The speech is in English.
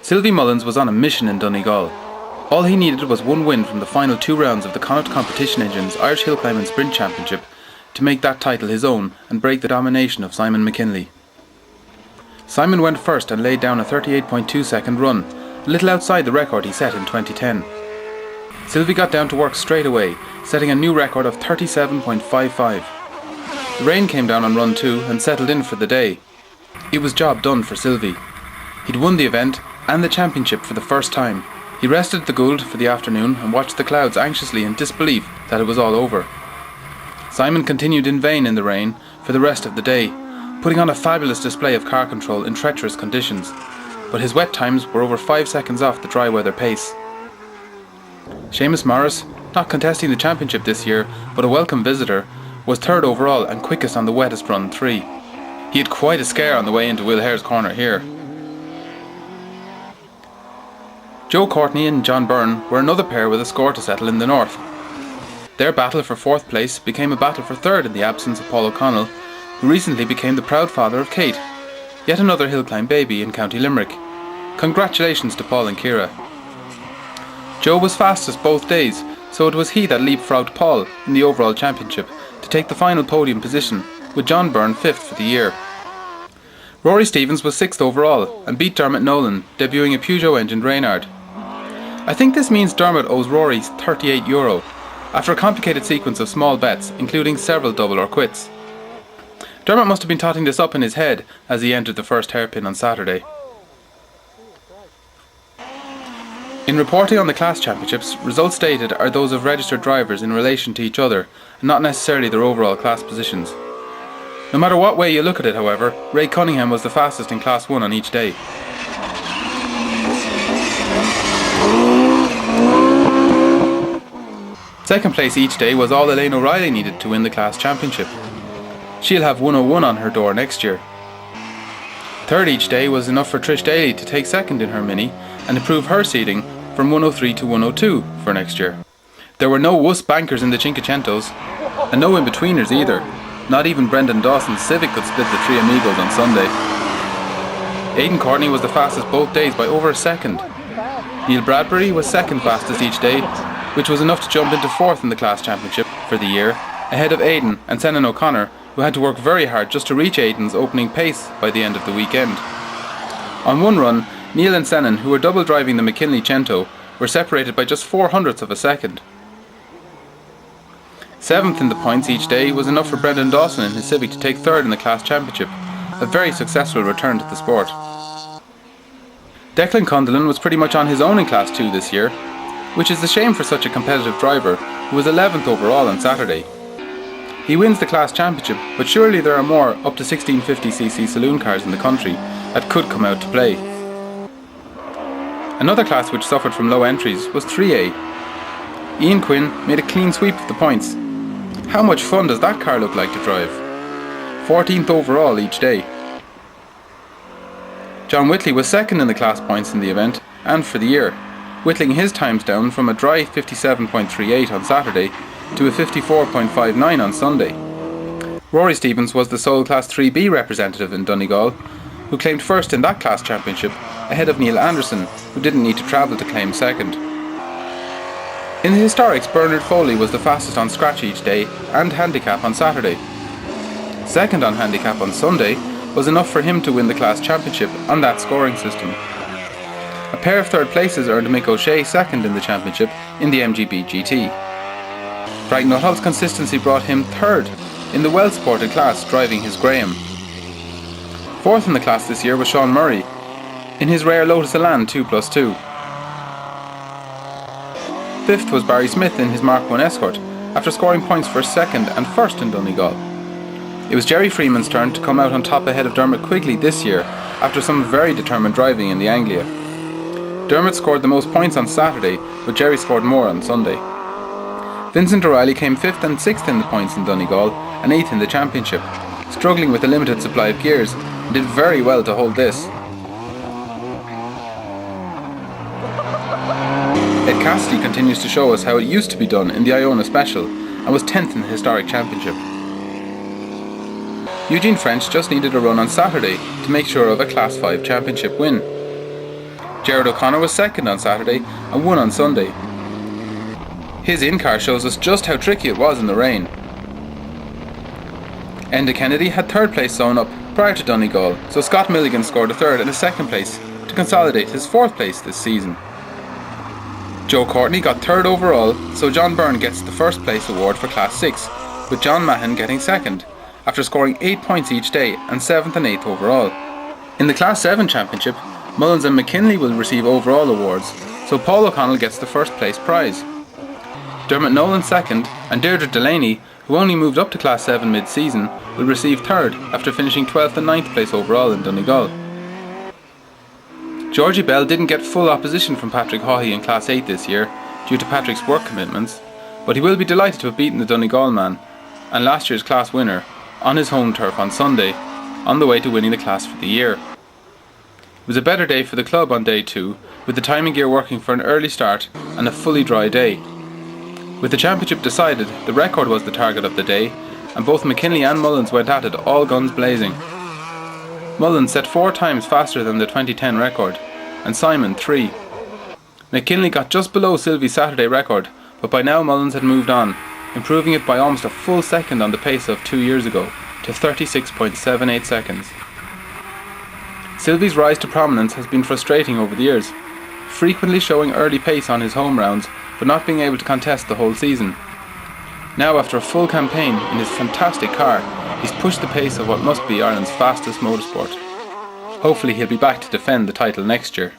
Sylvie Mullins was on a mission in Donegal. All he needed was one win from the final 2 rounds of the Connaught Competition Engines Irish Hillclimb and Sprint Championship to make that title his own and break the domination of Simon McKinley. Simon went first and laid down a 38.2 second run, a little outside the record he set in 2010. Sylvie got down to work straight away, setting a new record of 37.55. The rain came down on run 2 and settled in for the day. It was job done for Sylvie. He'd won the event and the championship for the first time. He rested at the Gould for the afternoon and watched the clouds anxiously in disbelief that it was all over. Simon continued in vain in the rain for the rest of the day, putting on a fabulous display of car control in treacherous conditions, but his wet times were over 5 seconds off the dry weather pace. Seamus Morris, not contesting the championship this year but a welcome visitor, was third overall and quickest on the wettest run 3. He had quite a scare on the way into Will Hare's corner here. Joe Courtney and John Byrne were another pair with a score to settle in the north. Their battle for 4th place became a battle for 3rd in the absence of Paul O'Connell, who recently became the proud father of Kate, yet another Hillclimb baby in County Limerick. Congratulations to Paul and Ciara. Joe was fastest both days, so it was he that leapfrogged Paul in the overall championship to take the final podium position, with John Byrne 5th for the year. Rory Stevens was 6th overall and beat Dermot Nolan, debuting a Peugeot-engined Reynard. I think this means Dermot owes Rory €38 after a complicated sequence of small bets, including several double or quits. Dermot must have been totting this up in his head as he entered the first hairpin on Saturday. In reporting on the class championships, results stated are those of registered drivers in relation to each other and not necessarily their overall class positions. No matter what way you look at it, however, Ray Cunningham was the fastest in Class 1 on each day. Second place each day was all Elaine O'Reilly needed to win the class championship. She'll have 101 on her door next year. Third each day was enough for Trish Daly to take second in her Mini and improve her seeding from 103 to 102 for next year. There were no wuss bankers in the Cinquecentos, and no in-betweeners either. Not even Brendan Dawson's Civic could split the Three Amigos on Sunday. Aidan Courtney was the fastest both days by over a second. Neil Bradbury was second fastest each day, which was enough to jump into 4th in the class championship for the year, ahead of Aidan and Senan O'Connor, who had to work very hard just to reach Aidan's opening pace by the end of the weekend. On one run, Neil and Senan, who were double driving the McKinley Cento, were separated by just 0.04 of a second. 7th in the points each day was enough for Brendan Dawson in his Civic to take 3rd in the class championship, a very successful return to the sport. Declan Cundalin was pretty much on his own in Class 2 this year, which is a shame for such a competitive driver who was 11th overall on Saturday. He wins the class championship, but surely there are more up to 1650cc saloon cars in the country that could come out to play. Another class which suffered from low entries was 3A. Ian Quinn made a clean sweep of the points. How much fun does that car look like to drive? 14th overall each day. John Whitley was second in the class points in the event and for the year, whittling his times down from a dry 57.38 on Saturday to a 54.59 on Sunday. Rory Stevens was the sole Class 3B representative in Donegal, who claimed first in that class championship ahead of Neil Anderson, who didn't need to travel to claim second. In the historics, Bernard Foley was the fastest on scratch each day and handicap on Saturday. Second on handicap on Sunday was enough for him to win the class championship on that scoring system. A pair of third places earned Mick O'Shea second in the championship in the MGB GT. Frank Nuttall's consistency brought him third in the well-supported class, driving his Graham. Fourth in the class this year was Sean Murray in his rare Lotus Elan 2+2. Fifth was Barry Smith in his Mark 1 Escort, after scoring points for second and first in Donegal. It was Jerry Freeman's turn to come out on top ahead of Dermot Quigley this year, after some very determined driving in the Anglia. Dermot scored the most points on Saturday, but Jerry scored more on Sunday. Vincent O'Reilly came 5th and 6th in the points in Donegal and 8th in the championship, struggling with a limited supply of gears, and did very well to hold this. Ed Cassidy continues to show us how it used to be done in the Iona Special and was 10th in the historic championship. Eugene French just needed a run on Saturday to make sure of a Class 5 championship win. Gerard O'Connor was second on Saturday and won on Sunday. His in-car shows us just how tricky it was in the rain. Enda Kennedy had third place sewn up prior to Donegal, so Scott Milligan scored a third and a second place to consolidate his fourth place this season. Joe Courtney got third overall, so John Byrne gets the first place award for Class 6, with John Mahon getting second, after scoring 8 points each day and 7th and 8th overall. In the Class 7 Championship, Mullins and McKinley will receive overall awards, so Paul O'Connell gets the first place prize. Dermot Nolan second, and Deirdre Delaney, who only moved up to Class 7 mid-season, will receive third after finishing 12th and 9th place overall in Donegal. Georgie Bell didn't get full opposition from Patrick Haughey in Class 8 this year due to Patrick's work commitments, but he will be delighted to have beaten the Donegal man and last year's class winner on his home turf on Sunday, on the way to winning the class for the year. It was a better day for the club on day 2, with the timing gear working for an early start and a fully dry day. With the championship decided, the record was the target of the day, and both McKinley and Mullins went at it all guns blazing. Mullins set 4 times faster than the 2010 record, and Simon 3. McKinley got just below Sylvie's Saturday record, but by now Mullins had moved on, improving it by almost a full second on the pace of 2 years ago, to 36.78 seconds. Sylvie's rise to prominence has been frustrating over the years, frequently showing early pace on his home rounds, but not being able to contest the whole season. Now, after a full campaign in his fantastic car, he's pushed the pace of what must be Ireland's fastest motorsport. Hopefully he'll be back to defend the title next year.